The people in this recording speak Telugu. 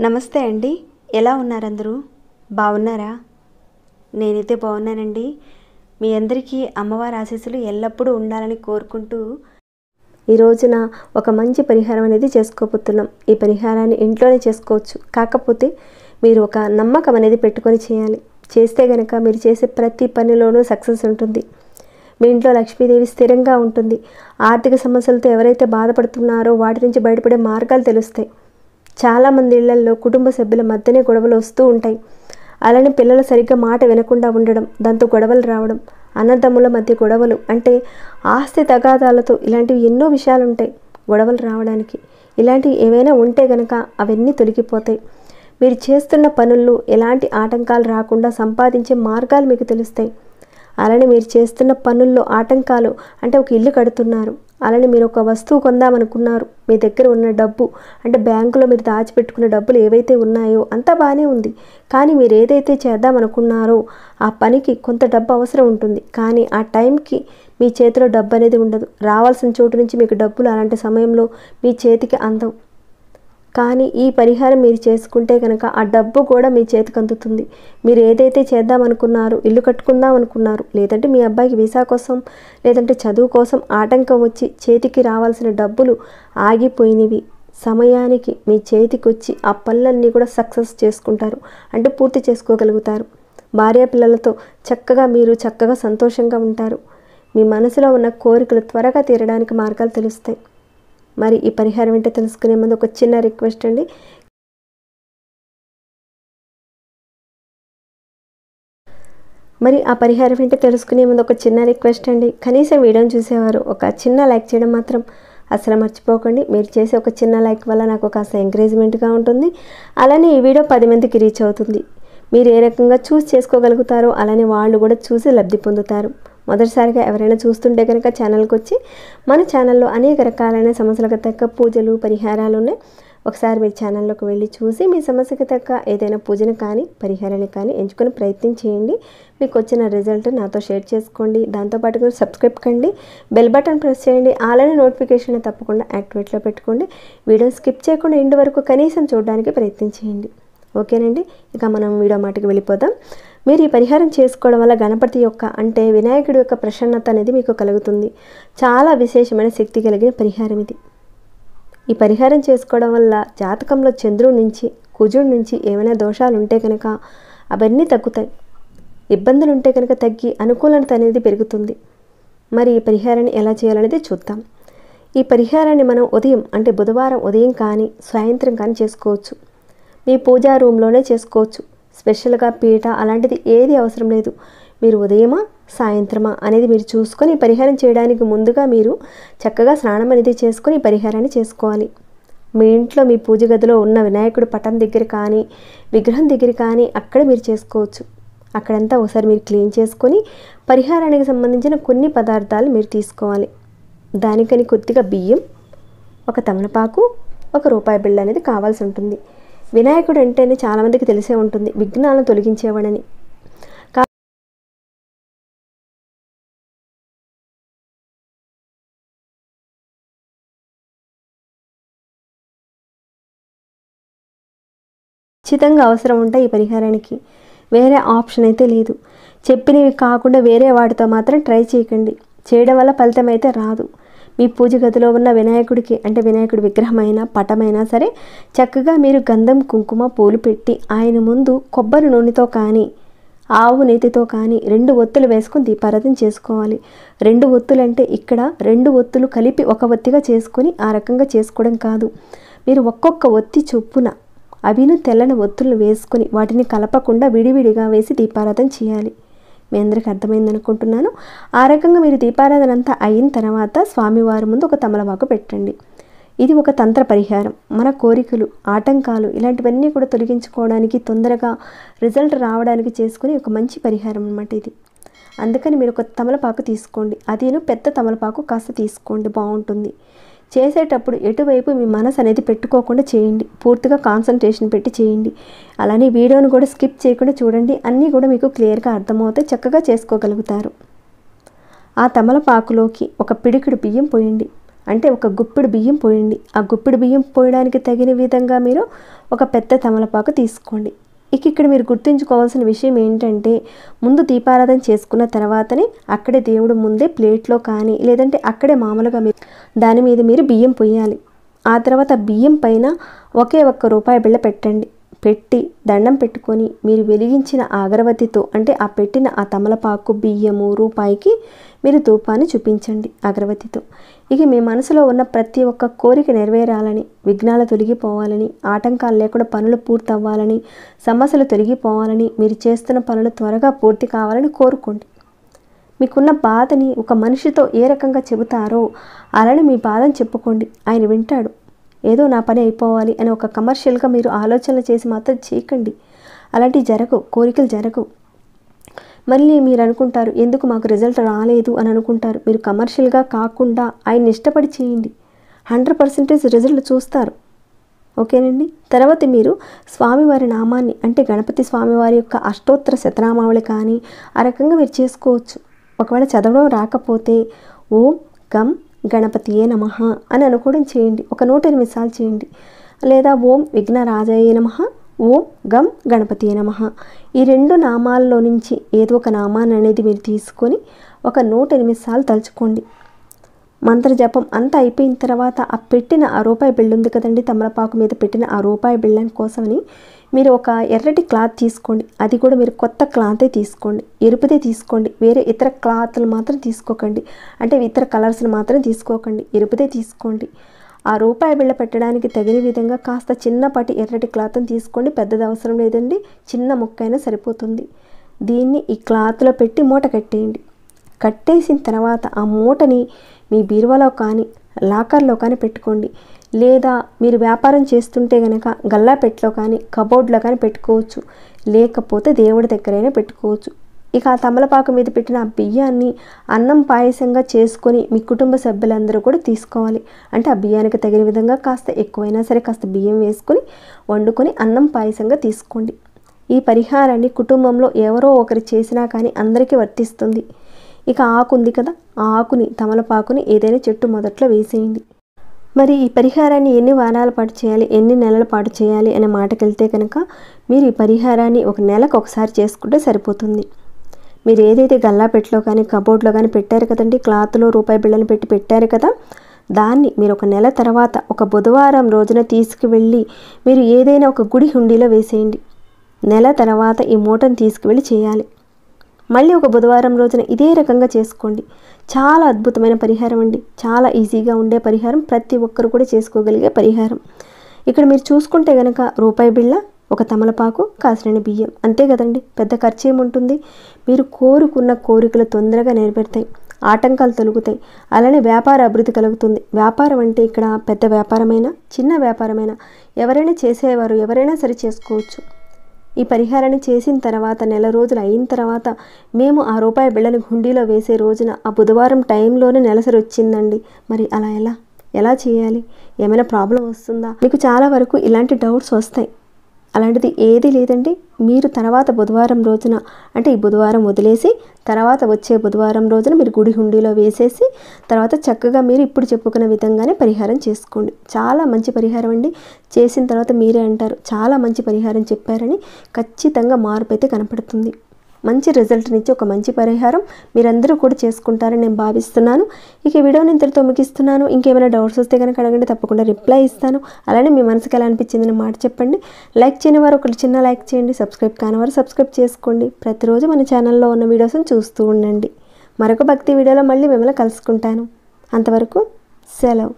నమస్తే అండి, ఎలా ఉన్నారు అందరూ? బాగున్నారా? నేనైతే బాగున్నానండి. మీ అందరికీ అమ్మవారి ఆశీస్సులు ఎల్లప్పుడూ ఉండాలని కోరుకుంటూ ఈ రోజున ఒక మంచి పరిహారం అనేది చేసుకోబోతున్నాం. ఈ పరిహారాన్ని ఇంట్లోనే చేసుకోవచ్చు. కాకపోతే మీరు ఒక నమ్మకం అనేది పెట్టుకొని చేయాలి. చేస్తే గనక మీరు చేసే ప్రతి పనిలోనూ సక్సెస్ ఉంటుంది. మీ ఇంట్లో లక్ష్మీదేవి స్థిరంగా ఉంటుంది. ఆర్థిక సమస్యలతో ఎవరైతే బాధపడుతున్నారో వాటి నుంచి బయటపడే మార్గాలు తెలుస్తాయి. చాలామంది ఇళ్లల్లో కుటుంబ సభ్యుల మధ్యనే గొడవలు వస్తూ ఉంటాయి. అలానే పిల్లలు సరిగ్గా మాట వినకుండా ఉండడం, దాంతో గొడవలు రావడం, అన్నదమ్ముల మధ్య గొడవలు, అంటే ఆస్తి తగాదాలతో ఇలాంటివి ఎన్నో విషయాలు ఉంటాయి గొడవలు రావడానికి. ఇలాంటివి ఏవైనా ఉంటే కనుక అవన్నీ తొలగిపోతాయి. మీరు చేస్తున్న పనుల్లో ఎలాంటి ఆటంకాలు రాకుండా సంపాదించే మార్గాలు మీకు తెలుస్తాయి. అలానే మీరు చేస్తున్న పనుల్లో ఆటంకాలు, అంటే ఒక ఇల్లు కడుతున్నారు, అలానే మీరు ఒక వస్తువు కొందామనుకున్నారు, మీ దగ్గర ఉన్న డబ్బు, అంటే బ్యాంకులో మీరు దాచిపెట్టుకున్న డబ్బులు ఏవైతే ఉన్నాయో అంతా బాగానే ఉంది. కానీ మీరు ఏదైతే చేద్దామనుకున్నారో ఆ పనికి కొంత డబ్బు అవసరం ఉంటుంది. కానీ ఆ టైంకి మీ చేతిలో డబ్బు అనేది ఉండదు. రావాల్సిన చోటు నుంచి మీకు డబ్బులు అలాంటి సమయంలో మీ చేతికి అందవు. కానీ ఈ పరిహారం మీరు చేసుకుంటే కనుక ఆ డబ్బు కూడా మీ చేతికి అందుతుంది. మీరు ఏదైతే చేద్దామనుకున్నారు, ఇల్లు కట్టుకుందాం అనుకున్నారు, లేదంటే మీ అబ్బాయికి వీసా కోసం, లేదంటే చదువు కోసం ఆటంకం వచ్చి చేతికి రావాల్సిన డబ్బులు ఆగిపోయినవి సమయానికి మీ చేతికి వచ్చి ఆ పనులన్నీ కూడా సక్సెస్ చేసుకుంటారు, అంటే పూర్తి చేసుకోగలుగుతారు. భార్య పిల్లలతో మీరు చక్కగా సంతోషంగా ఉంటారు. మీ మనసులో ఉన్న కోరికలు త్వరగా తీరడానికి మార్గాలు తెలుస్తాయి. మరి ఈ పరిహారం ఏంటో తెలుసుకునే ముందు ఒక చిన్న రిక్వెస్ట్ అండి. కనీసం వీడియోని చూసేవారు ఒక చిన్న లైక్ చేయడం మాత్రం అసలు మర్చిపోకండి. మీరు చేసే ఒక చిన్న లైక్ వల్ల నాకు కాస్త ఎంకరేజ్మెంట్గా ఉంటుంది. అలానే ఈ వీడియో 10 మందికి రీచ్ అవుతుంది. మీరు ఏ రకంగా చూస్ చేసుకోగలుగుతారో అలానే వాళ్ళు కూడా చూసి లబ్ధి పొందుతారు. మొదటిసారిగా ఎవరైనా చూస్తుంటే కనుక ఛానల్కి వచ్చి, మన ఛానల్లో అనేక రకాలైన సమస్యలకు తగ్గ పూజలు, పరిహారాలు ఉన్నాయి. ఒకసారి మీరు ఛానల్లోకి వెళ్ళి చూసి మీ సమస్యకు తగ్గ ఏదైనా పూజను కానీ పరిహారాన్ని కానీ ఎంచుకొని ప్రయత్నం చేయండి. మీకు వచ్చిన రిజల్ట్ నాతో షేర్ చేసుకోండి. దాంతోపాటు సబ్స్క్రైబ్ కండి, బెల్ బటన్ ప్రెస్ చేయండి, అలానే నోటిఫికేషన్ తప్పకుండా యాక్టివేట్లో పెట్టుకోండి. వీడియో స్కిప్ చేయకుండా ఎండ్ వరకు కనీసం చూడడానికి ప్రయత్నం చేయండి. ఓకేనండి, ఇక మనం వీడియో మాటకి వెళ్ళిపోదాం. మీరు ఈ పరిహారం చేసుకోవడం వల్ల గణపతి యొక్క, అంటే వినాయకుడి యొక్క ప్రసన్నత అనేది మీకు కలుగుతుంది. చాలా విశేషమైన శక్తి కలిగిన పరిహారం ఇది. ఈ పరిహారం చేసుకోవడం వల్ల జాతకంలో చంద్రుడి నుంచి, కుజుడి నుంచి ఏమైనా దోషాలు ఉంటే కనుక అవన్నీ తగ్గుతాయి. ఇబ్బందులు ఉంటే కనుక తగ్గి అనుకూలత అనేది పెరుగుతుంది. మరి ఈ పరిహారాన్ని ఎలా చేయాలనేది చూద్దాం. ఈ పరిహారాన్ని మనం ఉదయం, అంటే బుధవారం ఉదయం కానీ సాయంత్రం కానీ చేసుకోవచ్చు. మీ పూజా రూమ్లోనే చేసుకోవచ్చు. స్పెషల్గా పీట అలాంటిది ఏది అవసరం లేదు. మీరు ఉదయమా సాయంత్రమా అనేది మీరు చూసుకొని పరిహారం చేయడానికి ముందుగా మీరు చక్కగా స్నానం అనేది చేసుకొని పరిహారాన్ని చేసుకోవాలి. మీ ఇంట్లో మీ పూజ గదిలో ఉన్న వినాయకుడి పటం దగ్గర కానీ విగ్రహం దగ్గర కానీ అక్కడ మీరు చేసుకోవచ్చు. అక్కడంతా ఒకసారి మీరు క్లీన్ చేసుకొని పరిహారానికి సంబంధించిన కొన్ని పదార్థాలు మీరు తీసుకోవాలి. దానికని కొద్దిగా బియ్యం, ఒక తమలపాకు, ఒక రూపాయి బిళ్ళ అనేది కావాల్సి ఉంటుంది. వినాయకుడు అంటేనే చాలామందికి తెలిసే ఉంటుంది, విఘ్నాలను తొలగించేవాడని. ఖచ్చితంగా అవసరం ఉంటాయి ఈ పరిహారానికి. వేరే ఆప్షన్ అయితే లేదు. చెప్పినవి కాకుండా వేరే వాటితో మాత్రం ట్రై చేయకండి. చేయడం వల్ల ఫలితం అయితే రాదు. మీ పూజ గదిలో ఉన్న వినాయకుడికి, అంటే వినాయకుడి విగ్రహమైనా పటమైనా సరే, చక్కగా మీరు గంధం, కుంకుమ, పూలు పెట్టి ఆయన ముందు కొబ్బరి నూనెతో కానీ ఆవు నేతితో కానీ 2 ఒత్తులు వేసుకొని దీపారాధన చేసుకోవాలి. 2 ఒత్తులు అంటే ఇక్కడ 2 ఒత్తులు కలిపి ఒక ఒత్తిగా చేసుకొని ఆ రకంగా చేసుకోవడం కాదు. మీరు ఒక్కొక్క ఒత్తి చొప్పున అవిను తెల్లని ఒత్తులను వేసుకొని వాటిని కలపకుండా విడివిడిగా వేసి దీపారాధన చేయాలి. మీ అందరికీ అర్థమైంది అనుకుంటున్నాను. ఆ రకంగా మీరు దీపారాధన అంతా అయిన తర్వాత స్వామివారి ముందు ఒక తమలపాకు పెట్టండి. ఇది ఒక తంత్ర పరిహారం. మన కోరికలు, ఆటంకాలు ఇలాంటివన్నీ కూడా తొలగించుకోవడానికి, తొందరగా రిజల్ట్ రావడానికి చేసుకుని ఒక మంచి పరిహారం అన్నమాట ఇది. అందుకని మీరు ఒక తమలపాకు తీసుకోండి. అదేను పెద్ద తమలపాకు కాస్త తీసుకోండి, బాగుంటుంది. చేసేటప్పుడు ఎటువైపు మీ మనసు అనేది పెట్టుకోకుండా చేయండి. పూర్తిగా కాన్సంట్రేషన్ పెట్టి చేయండి. అలానే వీడియోను కూడా స్కిప్ చేయకుండా చూడండి. అన్నీ కూడా మీకు క్లియర్గా అర్థమవుతాయి, చక్కగా చేసుకోగలుగుతారు. ఆ తమలపాకులోకి ఒక పిడికిడు బియ్యం పోయండి, అంటే ఒక గుప్పిడి బియ్యం పోయండి. ఆ గుప్పిడి బియ్యం పోయడానికి తగిన విధంగా మీరు ఒక పెద్ద తమలపాకు తీసుకోండి. ఇక్కడ మీరు గుర్తుంచుకోవాల్సిన విషయం ఏంటంటే, ముందు దీపారాధన చేసుకున్న తర్వాతనే అక్కడే దేవుడు ముందే ప్లేట్లో కానీ లేదంటే అక్కడే మామూలుగా మీరు దాని మీద మీరు బియ్యం పొయ్యాలి. ఆ తర్వాత బియ్యం పైన ఒకే ₹1 బిళ్ళ పెట్టండి. పెట్టి దండం పెట్టుకొని మీరు వెలిగించిన అగరవత్తితో, అంటే ఆ పెట్టిన ఆ తమలపాకు, బియ్యము, రూపాయికి మీరు ధూపాన్ని చూపించండి అగరవత్తితో. మీ మనసులో ఉన్న ప్రతి ఒక్క కోరిక నెరవేరాలని, విఘ్నాలు తొలగిపోవాలని, ఆటంకాలు లేకుండా పనులు పూర్తవ్వాలని, సమస్యలు తొలగిపోవాలని, మీరు చేస్తున్న పనులు త్వరగా పూర్తి కావాలని కోరుకోండి. మీకున్న బాధని ఒక మనిషితో ఏ రకంగా చెబుతారో అలానే మీ బాధను చెప్పుకోండి, ఆయన వింటాడు. ఏదో నా పని అయిపోవాలి అని ఒక కమర్షియల్గా మీరు ఆలోచనలు చేసి మాత్రం చేయకండి. అలాంటివి జరగవు, కోరికలు జరగవు. మళ్ళీ మీరు అనుకుంటారు ఎందుకు మాకు రిజల్ట్ రాలేదు అని అనుకుంటారు. మీరు కమర్షియల్గా కాకుండా ఆయన్ని ఇష్టపడి చేయండి, 100% రిజల్ట్ చూస్తారు. ఓకేనండి. తర్వాత మీరు స్వామివారి నామాన్ని, అంటే గణపతి స్వామివారి యొక్క అష్టోత్తర శతనామావళి కానీ ఆ రకంగా మీరు చేసుకోవచ్చు. ఒకవేళ చదవడం రాకపోతే ఓం గం గణపతియే నమః అని అనుకోవడం చేయండి. ఒక 108 సార్లు చేయండి. లేదా ఓం విఘ్నరాజాయ నమః, ఓం గం గణపతియే నమః. ఈ 2 నామాల్లో నుంచి ఏదో ఒక నామాన్ని అనేది మీరు తీసుకొని ఒక 108 సార్లు తలుచుకోండి. మంత్రజపం అంతా అయిపోయిన తర్వాత ఆ పెట్టిన ఆ రూపాయి బిళ్ళ ఉంది కదండి, తమలపాకు మీద పెట్టిన ఆ రూపాయి బిళ్ళ కోసమని మీరు ఒక ఎర్రటి క్లాత్ తీసుకోండి. అది కూడా మీరు కొత్త క్లాతే తీసుకోండి, ఎరుపుదే తీసుకోండి. వేరే ఇతర క్లాత్లు మాత్రం తీసుకోకండి, అంటే ఇతర కలర్స్ని మాత్రం తీసుకోకండి, ఎరుపుదే తీసుకోండి. ఆ రూపాయి బిళ్ళ పెట్టడానికి తగిన విధంగా కాస్త చిన్నపాటి ఎర్రటి క్లాత్ని తీసుకోండి. పెద్దది అవసరం లేదండి, చిన్న ముక్కైనా సరిపోతుంది. దీన్ని ఈ క్లాత్లో పెట్టి మూట కట్టేయండి. కట్టేసిన తర్వాత ఆ మూటని మీ బీరువాలో కానీ లాకర్లో కానీ పెట్టుకోండి. లేదా మీరు వ్యాపారం చేస్తుంటే కనుక గల్లాపెట్టలో కానీ కబోర్డ్లో కానీ పెట్టుకోవచ్చు, లేకపోతే దేవుడి దగ్గరైనా పెట్టుకోవచ్చు. ఆ తమలపాకు మీద పెట్టిన ఆ బియ్యాన్ని అన్నం పాయసంగా చేసుకొని మీ కుటుంబ సభ్యులందరూ కూడా తీసుకోవాలి. అంటే ఆ బియ్యానికి తగిన విధంగా కాస్త ఎక్కువైనా సరే కాస్త బియ్యం వేసుకొని వండుకొని అన్నం పాయసంగా తీసుకోండి. ఈ పరిహారాన్ని కుటుంబంలో ఎవరో ఒకరు చేసినా కానీ అందరికీ వర్తిస్తుంది. ఆకు ఉంది కదా, ఆ ఆకుని, తమలపాకుని ఏదైనా చెట్టు మొదట్లో వేసేయండి. మరి ఈ పరిహారాన్ని ఎన్ని వారాల పాటు చేయాలి, ఎన్ని నెలల పాటు చేయాలి అనే మాటకెళ్తే కనుక మీరు ఈ పరిహారాన్ని ఒక నెలకు ఒకసారి చేసుకుంటే సరిపోతుంది. మీరు ఏదైతే గల్లాపెట్టలో కానీ కబోర్డ్లో కానీ పెట్టారు కదండి, క్లాత్లో రూపాయి బిళ్ళను పెట్టి పెట్టారు కదా, దాన్ని మీరు ఒక నెల తర్వాత ఒక బుధవారం రోజున తీసుకువెళ్ళి మీరు ఏదైనా ఒక గుడి హుండీలో వేసేయండి. నెల తర్వాత ఈ మూటను తీసుకువెళ్ళి చేయాలి. మళ్ళీ ఒక బుధవారం రోజున ఇదే రకంగా చేసుకోండి. చాలా అద్భుతమైన పరిహారం అండి, చాలా ఈజీగా ఉండే పరిహారం, ప్రతి ఒక్కరు కూడా చేసుకోగలిగే పరిహారం. మీరు చూసుకుంటే కనుక రూపాయి బిళ్ళ, ఒక తమలపాకు, కాసినని బియ్యం, అంతే కదండి, పెద్ద ఖర్చు ఏముంటుంది. మీరు కోరుకున్న కోరికలు తొందరగా నెరవేరుతాయి, ఆటంకాలు తొలుగుతాయి, అలానే వ్యాపార అభివృద్ధి కలుగుతుంది. వ్యాపారం అంటే ఇక్కడ పెద్ద వ్యాపారమైనా చిన్న వ్యాపారమైనా ఎవరైనా చేసేవారు ఎవరైనా సరే చేసుకోవచ్చు. ఈ పరిహారాన్ని చేసిన తర్వాత నెల రోజులు అయిన తర్వాత మేము ఆ రూపాయి బిళ్ళని హుండీలో వేసే రోజున ఆ బుధవారం టైంలోనే నెలసరి వచ్చిందండి. మరి అలా ఎలా చేయాలి, ఏమైనా ప్రాబ్లం వస్తుందా, మీకు చాలా వరకు ఇలాంటి డౌట్స్ వస్తాయి. అలాంటిది ఏది లేదండి. మీరు తర్వాత బుధవారం రోజున, అంటే ఈ బుధవారం వదిలేసి తర్వాత వచ్చే బుధవారం రోజున మీరు గుడి హుండీలో వేసేసి తర్వాత చక్కగా మీరు ఇప్పుడు చెప్పుకున్న విధంగానే పరిహారం చేసుకోండి. చాలా మంచి పరిహారం అండి. చేసిన తర్వాత మీరే అంటారు చాలా మంచి పరిహారం చెప్పారని. ఖచ్చితంగా మార్పు అయితే కనపడుతుంది. మంచి రిజల్ట్ నుంచి ఒక మంచి పరిహారం మీరందరూ కూడా చేసుకుంటారని నేను భావిస్తున్నాను. ఈ వీడియోని ఇంతటితో ముగిస్తున్నాను. ఇంకేమైనా డౌట్స్ వస్తే కనుక అడగండి, తప్పకుండా రిప్లై ఇస్తాను. అలానే మీ మనసుకి ఎలా అనిపించింది మాట చెప్పండి. లైక్ చేయని వారు ఒకటి చిన్న లైక్ చేయండి, సబ్స్క్రైబ్ కాని వారు సబ్స్క్రైబ్ చేసుకోండి. ప్రతిరోజు మన ఛానల్లో ఉన్న వీడియోస్ని చూస్తూ ఉండండి. మరొక భక్తి వీడియోలో మళ్ళీ మిమ్మల్ని కలుసుకుంటాను. అంతవరకు సెలవు.